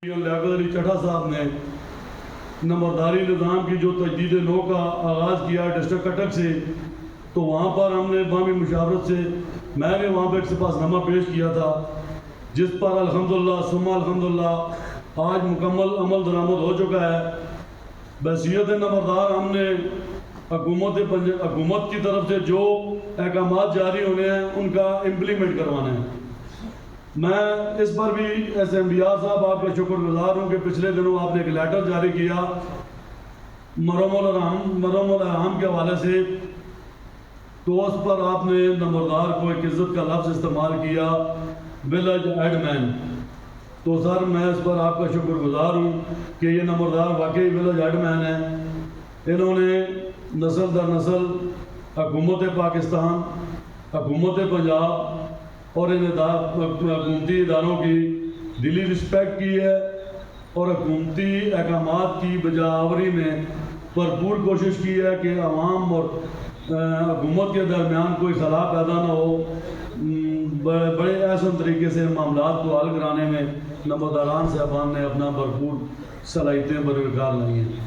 لیاقت علی چٹھا صاحب نے نمبرداری نظام کی جو تجدید نو کا آغاز کیا ڈسٹرکٹ کٹک سے، تو وہاں پر ہم نے باہمی مشاورت سے میں نے وہاں پہ ایک سپاس نامہ پیش کیا تھا، جس پر الحمدللہ ثم الحمدللہ آج مکمل عمل درآمد ہو چکا ہے۔ بحیثیت نمبردار ہم نے حکومت کی طرف سے جو احکامات جاری ہونے ہیں ان کا امپلیمنٹ کروانا ہے۔ میں اس پر بھی ایس ایم ڈی آر صاحب آپ کا شکر گزار ہوں کہ پچھلے دنوں آپ نے ایک لیٹر جاری کیا مرحوم الرحام کے حوالے سے، تو اس پر آپ نے نمبردار کو ایک عزت کا لفظ استعمال کیا، ولیج ہیڈ مین۔ تو سر میں اس پر آپ کا شکر گزار ہوں کہ یہ نمبردار واقعی ولیج ہیڈ مین ہیں۔ انہوں نے نسل در نسل حکومت پاکستان، حکومت پنجاب اور ان حکومتی اداروں کی دلی رسپیکٹ کی ہے اور حکومتی احکامات کی بجاوری میں بھرپور کوشش کی ہے کہ عوام اور حکومت کے درمیان کوئی خلا پیدا نہ ہو۔ بڑے احسن طریقے سے معاملات کو حل کرانے میں نمبرداران صاحبان نے اپنا بھرپور صلاحیتیں بروکار لائی ہیں۔